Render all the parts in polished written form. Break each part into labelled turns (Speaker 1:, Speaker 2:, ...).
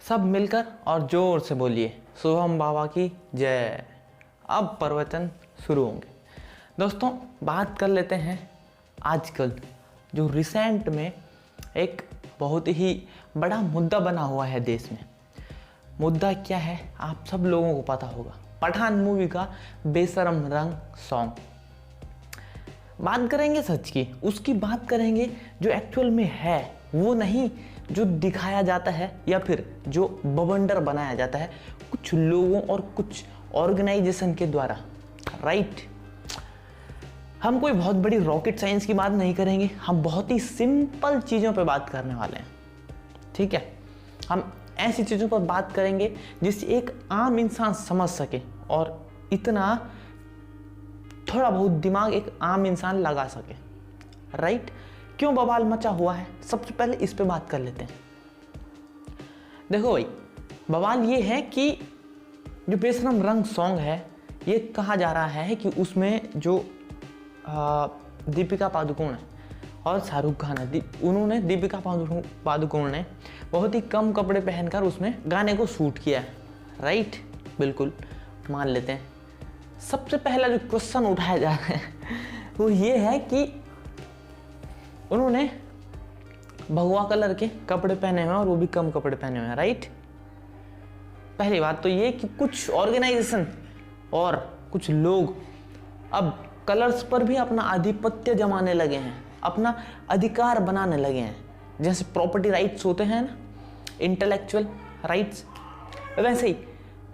Speaker 1: सब मिलकर और जोर से बोलिए शुभम बाबा की जय। अब प्रवचन शुरू होंगे। दोस्तों, बात कर लेते हैं आजकल जो रिसेंट में एक बहुत ही बड़ा मुद्दा बना हुआ है देश में। मुद्दा क्या है आप सब लोगों को पता होगा, पठान मूवी का बेशरम रंग सॉन्ग। बात करेंगे सच की, उसकी बात करेंगे जो एक्चुअल में है, वो नहीं जो दिखाया जाता है या फिर जो बवंडर बनाया जाता है कुछ लोगों और कुछ ऑर्गेनाइजेशन के द्वारा। राइट, हम कोई बहुत बड़ी रॉकेट साइंस की बात नहीं करेंगे, हम बहुत ही सिंपल चीज़ों पे बात करने वाले हैं। ठीक है, हम ऐसी चीज़ों पर बात करेंगे जिससे एक आम इंसान समझ सके और इतना थोड़ा बहुत दिमाग एक आम इंसान लगा सके। राइट, क्यों बवाल मचा हुआ है, सबसे पहले इस पे बात कर लेते हैं। देखो भाई, बवाल ये है कि जो बेशरम रंग सॉन्ग है, ये कहा जा रहा है कि उसमें जो दीपिका पादुकोण है और शाहरुख खान है, उन्होंने दीपिका पादुकोण ने बहुत ही कम कपड़े पहनकर उसमें गाने को शूट किया है। राइट, बिल्कुल मान लेते हैं। सबसे पहला जो क्वेश्चन उठाया जा रहा है वो ये है कि उन्होंने भगवा कलर के कपड़े पहने हुए हैं और वो भी कम कपड़े पहने हुए हैं। राइट, पहली बात तो ये कि कुछ ऑर्गेनाइजेशन और कुछ लोग अब कलर्स पर भी अपना आधिपत्य जमाने लगे हैं, अपना अधिकार बनाने लगे हैं। जैसे प्रॉपर्टी राइट्स होते हैं ना, इंटेलेक्चुअल राइट्स, वैसे ही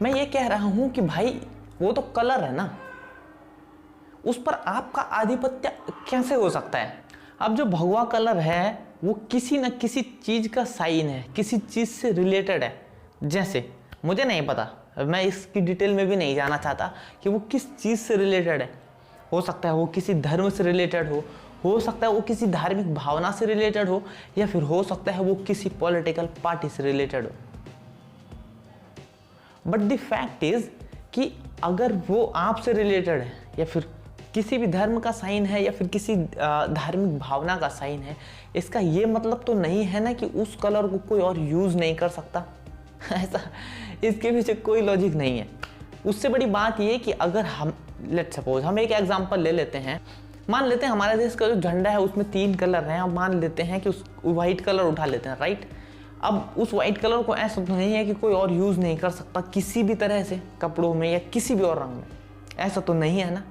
Speaker 1: मैं ये कह रहा हूं कि भाई वो तो कलर है ना, उस पर आपका आधिपत्य कैसे हो सकता है। अब जो भगवा कलर है वो किसी न किसी चीज़ का साइन है, किसी चीज़ से रिलेटेड है। जैसे मुझे नहीं पता, मैं इसकी डिटेल में भी नहीं जाना चाहता कि वो किस चीज़ से रिलेटेड है। हो सकता है वो किसी धर्म से रिलेटेड हो सकता है वो किसी धार्मिक भावना से रिलेटेड हो, या फिर हो सकता है वो किसी पॉलिटिकल पार्टी से रिलेटेड हो। बट द फैक्ट इज कि अगर वो आपसे रिलेटेड है या फिर किसी भी धर्म का साइन है या फिर किसी धार्मिक भावना का साइन है, इसका ये मतलब तो नहीं है ना कि उस कलर को कोई और यूज़ नहीं कर सकता। ऐसा, इसके पीछे कोई लॉजिक नहीं है। उससे बड़ी बात ये कि अगर हम लेट्स सपोज हम एक एग्जांपल ले लेते हैं, मान लेते हैं हमारे देश का जो झंडा है उसमें 3 कलर हैं, और मान लेते हैं कि उस वाइट कलर उठा लेते हैं। राइट, अब उस वाइट कलर को ऐसा तो नहीं है कि कोई और यूज़ नहीं कर सकता किसी भी तरह से, कपड़ों में या किसी भी और रंग में, ऐसा तो नहीं है ना।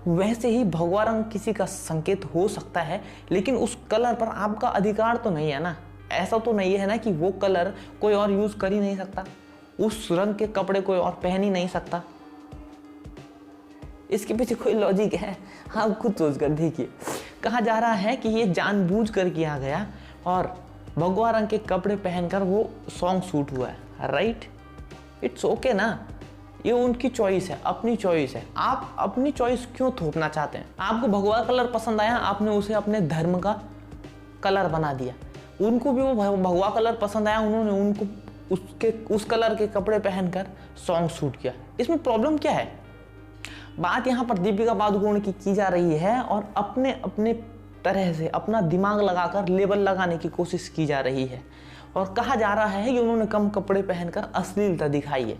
Speaker 1: वैसे ही भगवा रंग किसी का संकेत हो सकता है, लेकिन उस कलर पर आपका अधिकार तो नहीं है ना। ऐसा तो नहीं है ना कि वो कलर कोई और यूज़ कर ही नहीं सकता, उस रंग के कपड़े कोई और पहन ही नहीं सकता। इसके पीछे कोई लॉजिक है, आप खुद सोच कर देखिए। कहा जा रहा है कि ये जानबूझ कर किया गया और भगवा रंग के कपड़े पहनकर वो सॉन्ग शूट हुआ है। राइट, इट्स ओके ना, ये उनकी चॉइस है, अपनी चॉइस है। आप अपनी चॉइस क्यों थोपना चाहते हैं? आपको भगवा कलर पसंद आया, आपने उसे अपने धर्म का कलर बना दिया। उनको भी वो भगवा कलर पसंद आया, उन्होंने उनको उस कलर के कपड़े पहनकर सॉन्ग शूट किया। इसमें प्रॉब्लम क्या है? बात यहाँ पर दीपिका पादुकोण की जा रही है और अपने अपने तरह से अपना दिमाग लगाकर लेबल लगाने की कोशिश की जा रही है, और कहा जा रहा है कि उन्होंने कम कपड़े पहनकर अश्लीलता दिखाई है।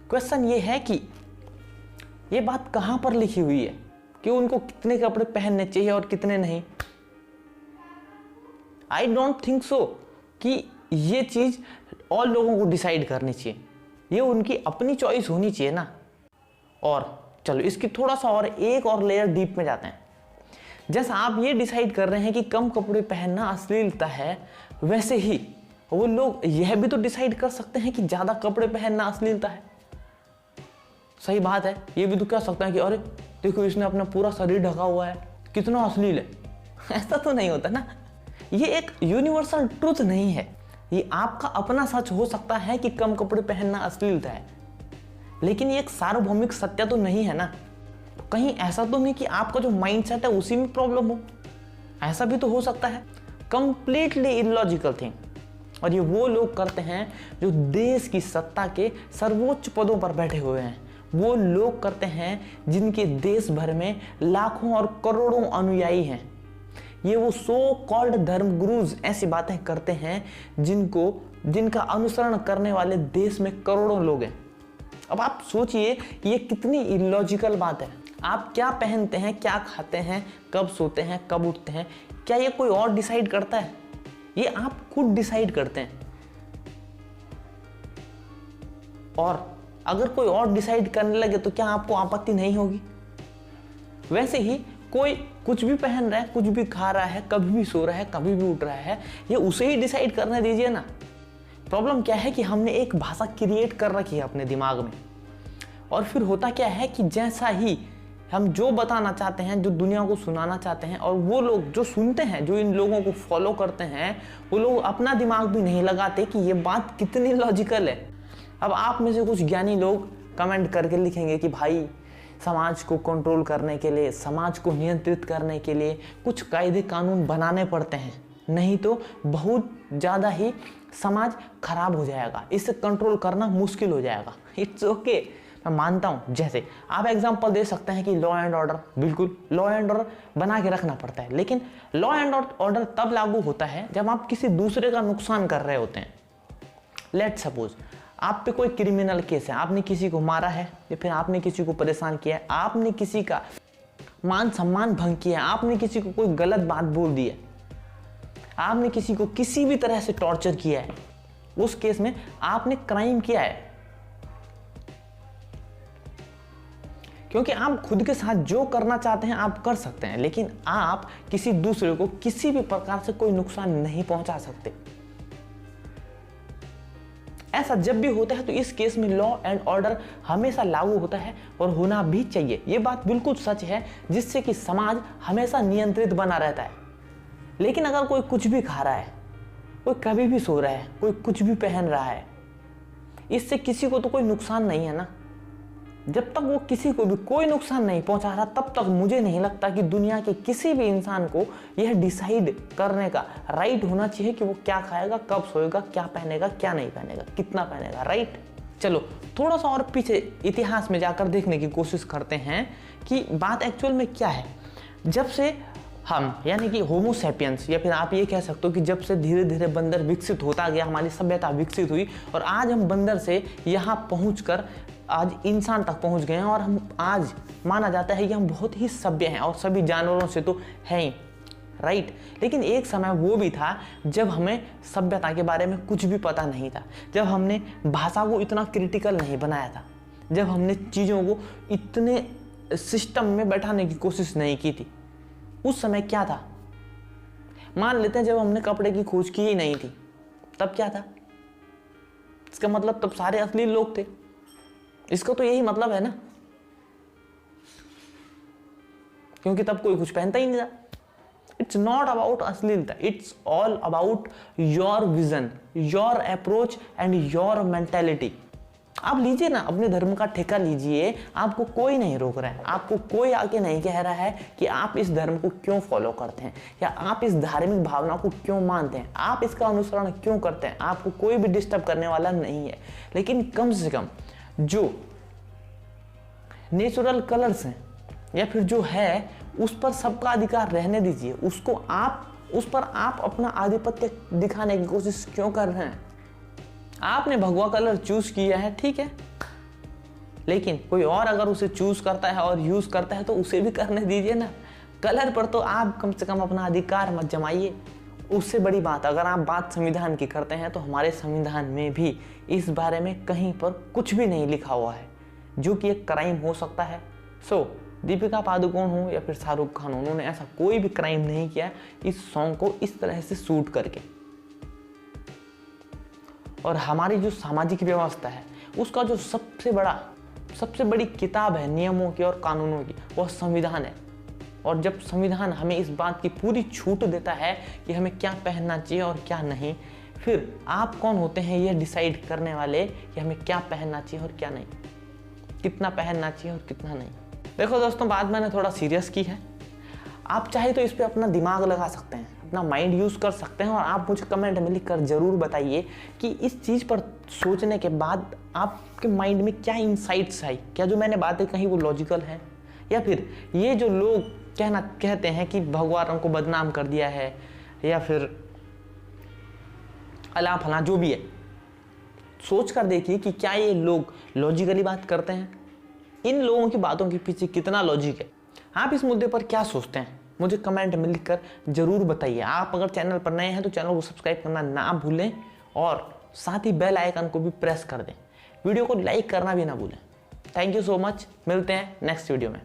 Speaker 1: क्वेश्चन ये है कि ये बात कहां पर लिखी हुई है कि उनको कितने कपड़े पहनने चाहिए और कितने नहीं। आई डोंट थिंक सो कि ये चीज और लोगों को डिसाइड करनी चाहिए, ये उनकी अपनी चॉइस होनी चाहिए ना। और चलो इसकी थोड़ा सा और एक और लेयर डीप में जाते हैं। जैसा आप ये डिसाइड कर रहे हैं कि कम कपड़े पहनना अश्लीलता है, वैसे ही वो लोग यह भी तो डिसाइड कर सकते हैं कि ज्यादा कपड़े पहनना अश्लीलता है। सही बात है, ये भी तो कह सकते हैं कि अरे देखो इसने अपना पूरा शरीर ढका हुआ है, कितना अश्लील है। ऐसा तो नहीं होता ना। ये एक यूनिवर्सल ट्रुथ नहीं है, ये आपका अपना सच हो सकता है कि कम कपड़े पहनना अश्लीलता है, लेकिन ये एक सार्वभौमिक सत्य तो नहीं है ना। कहीं ऐसा तो नहीं कि आपका जो माइंडसेट है उसी में प्रॉब्लम हो, ऐसा भी तो हो सकता है। Completely illogical thing. और ये वो लोग करते हैं जो देश की सत्ता के सर्वोच्च पदों पर बैठे हुए हैं, वो लोग करते हैं जिनके देश भर में लाखों और करोड़ों अनुयायी हैं। ये वो सो कॉल्ड धर्म गुरुज ऐसी बातें करते हैं जिनका अनुसरण करने वाले देश में करोड़ों लोग हैं। अब आप सोचिए ये कितनी इलॉजिकल बात है। आप क्या पहनते हैं, क्या खाते हैं, कब सोते हैं, कब उठते हैं, क्या ये कोई और डिसाइड करता है? ये आप खुद डिसाइड करते हैं। और अगर कोई और डिसाइड करने लगे तो क्या आपको आपत्ति नहीं होगी? वैसे ही कोई कुछ भी पहन रहा है, कुछ भी खा रहा है, कभी भी सो रहा है, कभी भी उठ रहा है, ये उसे ही डिसाइड करने दीजिए ना। प्रॉब्लम क्या है कि हमने एक भाषा क्रिएट कर रखी है अपने दिमाग में, और फिर होता क्या है कि जैसा ही हम जो बताना चाहते हैं, जो दुनिया को सुनाना चाहते हैं, और वो लोग जो सुनते हैं, जो इन लोगों को फॉलो करते हैं, वो लोग अपना दिमाग भी नहीं लगाते कि ये बात कितनी लॉजिकल है। अब आप में से कुछ ज्ञानी लोग कमेंट करके लिखेंगे कि भाई समाज को कंट्रोल करने के लिए, समाज को नियंत्रित करने के लिए कुछ कायदे कानून बनाने पड़ते हैं, नहीं तो बहुत ज़्यादा ही समाज खराब हो जाएगा, इसे कंट्रोल करना मुश्किल हो जाएगा। इट्स ओके, मैं मानता हूँ। जैसे आप एग्जांपल दे सकते हैं कि लॉ एंड ऑर्डर, बिल्कुल लॉ एंड ऑर्डर बना के रखना पड़ता है, लेकिन लॉ एंड ऑर्डर तब लागू होता है जब आप किसी दूसरे का नुकसान कर रहे होते हैं। लेट्स सपोज आप पे कोई क्रिमिनल केस है, आपने किसी को मारा है या फिर आपने किसी को परेशान किया है, आपने किसी का मान सम्मान भंग किया है, आपने किसी को कोई गलत बात बोल दी है, आपने किसी को किसी भी तरह से टॉर्चर किया है, उस केस में आपने क्राइम किया है। क्योंकि आप खुद के साथ जो करना चाहते हैं आप कर सकते हैं, लेकिन आप किसी दूसरे को किसी भी प्रकार से कोई नुकसान नहीं पहुंचा सकते। ऐसा जब भी होता है तो इस केस में लॉ एंड ऑर्डर हमेशा लागू होता है और होना भी चाहिए। ये बात बिल्कुल सच है, जिससे कि समाज हमेशा नियंत्रित बना रहता है। लेकिन अगर कोई कुछ भी खा रहा है, कोई कभी भी सो रहा है, कोई कुछ भी पहन रहा है, इससे किसी को तो कोई नुकसान नहीं है ना। जब तक वो किसी को भी कोई नुकसान नहीं पहुंचा रहा, तब तक मुझे नहीं लगता कि दुनिया के किसी भी इंसान को यह डिसाइड करने का राइट होना चाहिए कि वो क्या खाएगा, कब सोएगा, क्या पहनेगा, क्या नहीं पहनेगा, कितना पहनेगा, राइट। चलो थोड़ा सा और पीछे इतिहास में जाकर देखने की कोशिश करते हैं कि बात एक्चुअल में क्या है। जब से हम यानी कि होमो सैपियंस, या फिर आप ये कह सकते हो कि जब से धीरे धीरे बंदर विकसित होता गया, हमारी सभ्यता विकसित हुई और आज हम बंदर से यहाँ पहुँचकर आज इंसान तक पहुंच गए हैं, और हम आज माना जाता है कि हम बहुत ही सभ्य हैं और सभी जानवरों से तो हैं ही, राइट। लेकिन एक समय वो भी था जब हमें सभ्यता के बारे में कुछ भी पता नहीं था, जब हमने भाषा को इतना क्रिटिकल नहीं बनाया था, जब हमने चीज़ों को इतने सिस्टम में बैठाने की कोशिश नहीं की थी। उस समय क्या था, मान लेते हैं जब हमने कपड़े की खोज की ही नहीं थी, तब क्या था? इसका मतलब तब सारे अश्लील लोग थे। इसका तो यही मतलब है ना, क्योंकि तब कोई कुछ पहनता ही नहीं था। इट्स नॉट अबाउट अश्लीलता, it's all about your vision, your approach and your mentality. आप लीजिए ना, अपने धर्म का ठेका लीजिए, आपको कोई नहीं रोक रहा है, आपको कोई आके नहीं कह रहा है कि आप इस धर्म को क्यों फॉलो करते हैं या आप इस धार्मिक भावना को क्यों मानते हैं, आप इसका अनुसरण क्यों करते हैं, आपको कोई भी डिस्टर्ब करने वाला नहीं है। लेकिन कम से कम जो नेचुरल कलर्स हैं या फिर जो है उस पर सबका अधिकार रहने दीजिए। उसको आप उस पर आप अपना आधिपत्य दिखाने की कोशिश क्यों कर रहे हैं? आपने भगवा कलर चूज किया है, ठीक है, लेकिन कोई और अगर उसे चूज करता है और यूज करता है तो उसे भी करने दीजिए ना। कलर पर तो आप कम से कम अपना अधिकार मत जमाइए। उससे बड़ी बात, अगर आप बात संविधान की करते हैं तो हमारे संविधान में भी इस बारे में कहीं पर कुछ भी नहीं लिखा हुआ है जो कि एक क्राइम हो सकता है। दीपिका पादुकोण हो या फिर शाहरुख खान, उन्होंने ऐसा कोई भी क्राइम नहीं किया इस सॉन्ग को इस तरह से शूट करके। और हमारी जो सामाजिक व्यवस्था है उसका जो सबसे बड़ी किताब है नियमों की और कानूनों की, वह संविधान है। और जब संविधान हमें इस बात की पूरी छूट देता है कि हमें क्या पहनना चाहिए और क्या नहीं, फिर आप कौन होते हैं यह डिसाइड करने वाले कि हमें क्या पहनना चाहिए और क्या नहीं, कितना पहनना चाहिए और कितना नहीं। देखो दोस्तों, बात मैंने थोड़ा सीरियस की है। आप चाहे तो इस पर अपना दिमाग लगा सकते हैं, अपना माइंड यूज़ कर सकते हैं, और आप मुझे कमेंट में लिखकर ज़रूर बताइए कि इस चीज़ पर सोचने के बाद आपके माइंड में क्या इंसाइट्स आई, क्या जो मैंने बातें कही वो लॉजिकल है, या फिर ये जो लोग कहते हैं कि भगवान को बदनाम कर दिया है या फिर अला फला जो भी है, सोच कर देखिए कि क्या ये लोग लॉजिकली बात करते हैं। इन लोगों की बातों के पीछे कितना लॉजिक है। आप इस मुद्दे पर क्या सोचते हैं मुझे कमेंट में लिखकर जरूर बताइए। आप अगर चैनल पर नए हैं तो चैनल को सब्सक्राइब करना ना भूलें और साथ ही बेल आइकन को भी प्रेस कर दें। वीडियो को लाइक करना भी ना भूलें। थैंक यू सो मच, मिलते हैं नेक्स्ट वीडियो में।